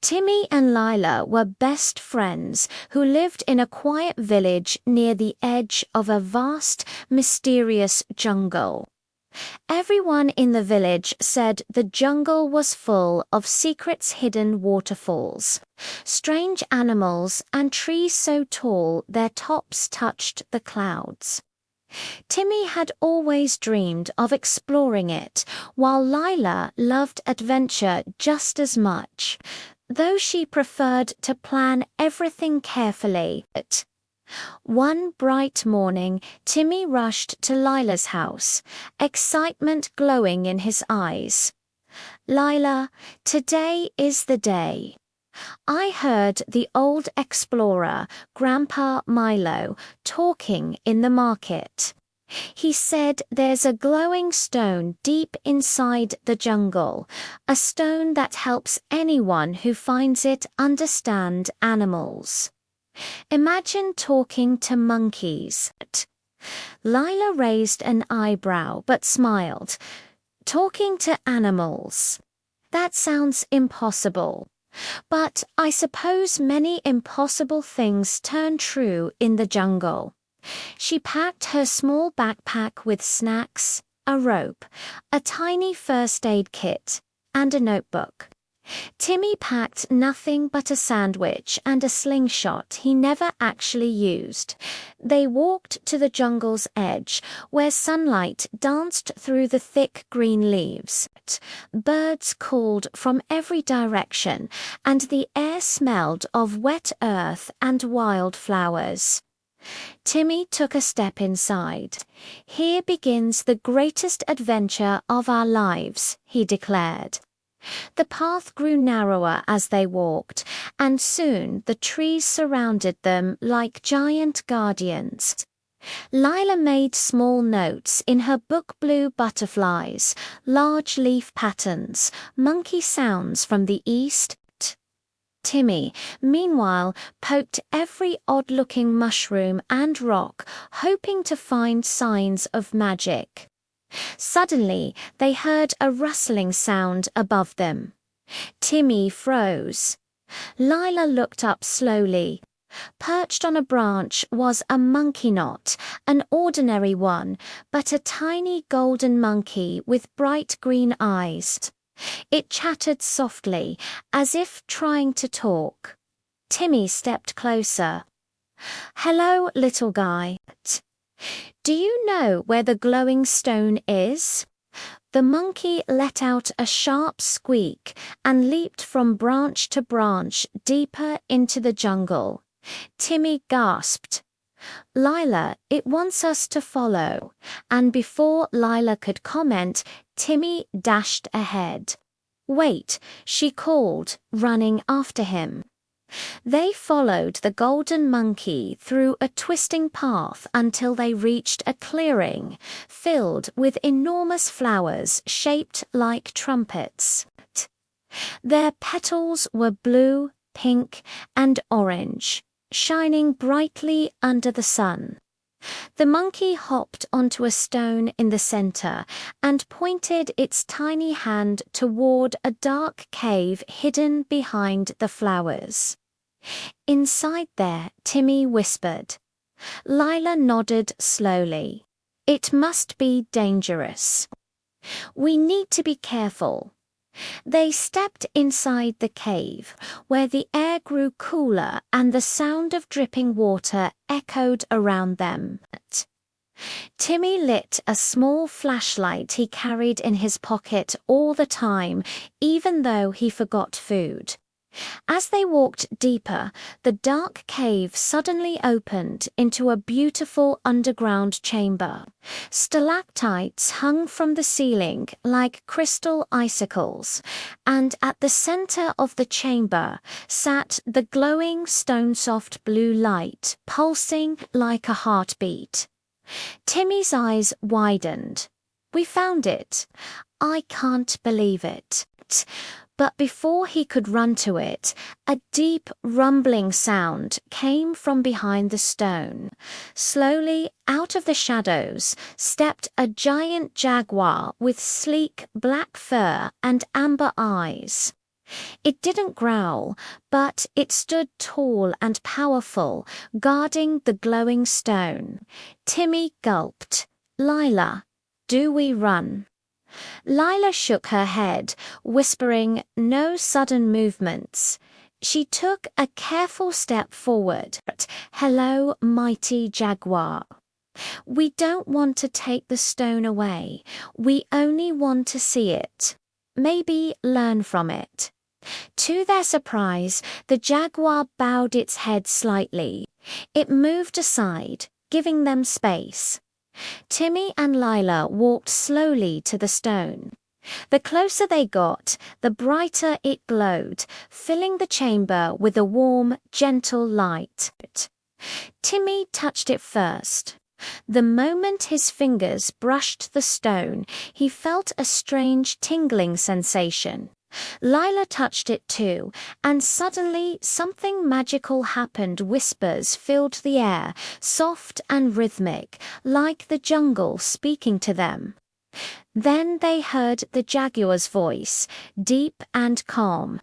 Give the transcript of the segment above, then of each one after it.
Timmy and Lila were best friends who lived in a quiet village near the edge of a vast, mysterious jungle. Everyone in the village said the jungle was full of secrets, hidden waterfalls, strange animals, and trees so tall their tops touched the clouds. Timmy had always dreamed of exploring it, while Lila loved adventure just as much, though she preferred to plan everything carefully. One bright morning, Timmy rushed to Lila's house, excitement glowing in his eyes. "Lila, today is the day. I heard the old explorer, Grandpa Milo, talking in the market. He said there's a glowing stone deep inside the jungle, a stone that helps anyone who finds it understand animals. Imagine talking to monkeys." Lila raised an eyebrow but smiled. "Talking to animals? That sounds impossible. But I suppose many impossible things turn true in the jungle." She packed her small backpack with snacks, a rope, a tiny first aid kit, and a notebook. Timmy packed nothing but a sandwich and a slingshot he never actually used. They walked to the jungle's edge, where sunlight danced through the thick green leaves. Birds called from every direction, and the air smelled of wet earth and wildflowers. Timmy took a step inside. "Here begins the greatest adventure of our lives," he declared. The path grew narrower as they walked, and soon the trees surrounded them like giant guardians. Lila made small notes in her book: blue butterflies, large leaf patterns, monkey sounds from the east. Timmy, meanwhile, poked every odd-looking mushroom and rock, hoping to find signs of magic. Suddenly, they heard a rustling sound above them. Timmy froze. Lila looked up slowly. Perched on a branch was a monkey knot, an ordinary one, but a tiny golden monkey with bright green eyes. It chattered softly, as if trying to talk. Timmy stepped closer. "Hello, little guy. Do you know where the glowing stone is?" The monkey let out a sharp squeak and leaped from branch to branch deeper into the jungle. Timmy gasped. "Lila, it wants us to follow," and before Lila could comment, Timmy dashed ahead. "Wait," she called, running after him. They followed the golden monkey through a twisting path until they reached a clearing filled with enormous flowers shaped like trumpets. Their petals were blue, pink, and orange, shining brightly under the sun. The monkey hopped onto a stone in the center and pointed its tiny hand toward a dark cave hidden behind the flowers. "Inside there," Timmy whispered. Lila nodded slowly. "It must be dangerous. We need to be careful." They stepped inside the cave, where the air grew cooler and the sound of dripping water echoed around them. Timmy lit a small flashlight he carried in his pocket all the time, even though he forgot food. As they walked deeper, the dark cave suddenly opened into a beautiful underground chamber. Stalactites hung from the ceiling like crystal icicles, and at the center of the chamber sat the glowing stone-soft blue light, pulsing like a heartbeat. Timmy's eyes widened. "We found it. I can't believe it." But before he could run to it, a deep rumbling sound came from behind the stone. Slowly, out of the shadows, stepped a giant jaguar with sleek black fur and amber eyes. It didn't growl, but it stood tall and powerful, guarding the glowing stone. Timmy gulped. Lila, do we run? Lila shook her head, whispering, no sudden movements. She took a careful step forward. Hello, mighty jaguar. We don't want to take the stone away. We only want to see it. Maybe learn from it. To their surprise, the jaguar bowed its head slightly. It moved aside, giving them space. Timmy and Lila walked slowly to the stone. The closer they got, the brighter it glowed, filling the chamber with a warm, gentle light. Timmy touched it first. The moment his fingers brushed the stone, he felt a strange tingling sensation. Lila touched it too, and suddenly something magical happened. Whispers filled the air, soft and rhythmic, like the jungle speaking to them. Then they heard the jaguar's voice, deep and calm.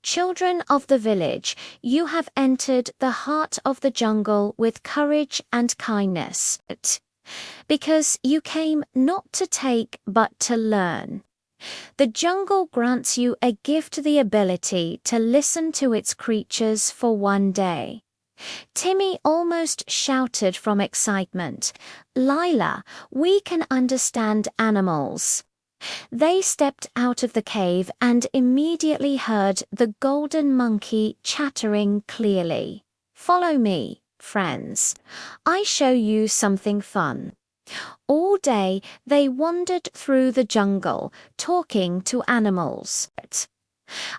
Children of the village, you have entered the heart of the jungle with courage and kindness, because you came not to take but to learn. The jungle grants you a gift, the ability to listen to its creatures for one day. Timmy almost shouted from excitement. Lila, we can understand animals. They stepped out of the cave and immediately heard the golden monkey chattering clearly. Follow me, friends. I show you something fun. All day they wandered through the jungle, talking to animals.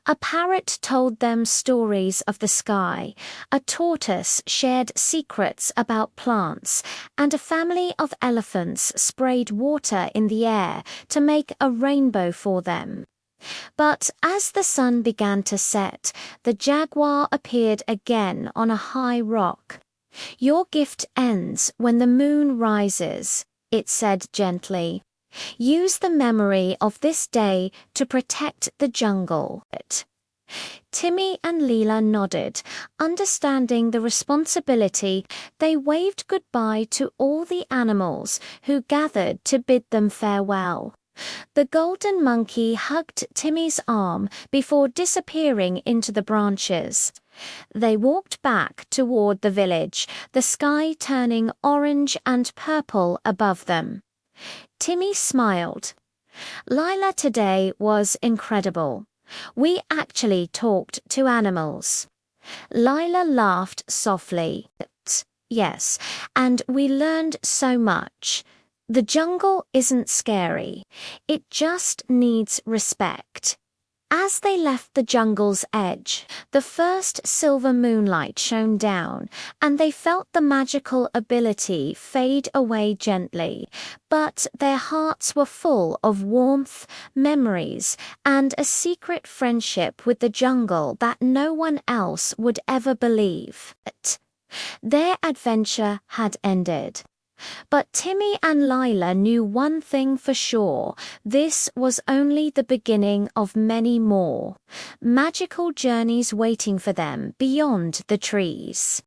A parrot told them stories of the sky, a tortoise shared secrets about plants, and a family of elephants sprayed water in the air to make a rainbow for them. But as the sun began to set, the jaguar appeared again on a high rock. Your gift ends when the moon rises, it said gently. Use the memory of this day to protect the jungle. Timmy and Lila nodded, understanding the responsibility. They waved goodbye to all the animals who gathered to bid them farewell. The golden monkey hugged Timmy's arm before disappearing into the branches. They walked back toward the village, the sky turning orange and purple above them. Timmy smiled. Lila, today was incredible. We actually talked to animals. Lila laughed softly. Yes, and we learned so much. The jungle isn't scary. It just needs respect. As they left the jungle's edge, the first silver moonlight shone down, and they felt the magical ability fade away gently. But their hearts were full of warmth, memories, and a secret friendship with the jungle that no one else would ever believe. Their adventure had ended. But Timmy and Lila knew one thing for sure. This was only the beginning of many more magical journeys waiting for them beyond the trees.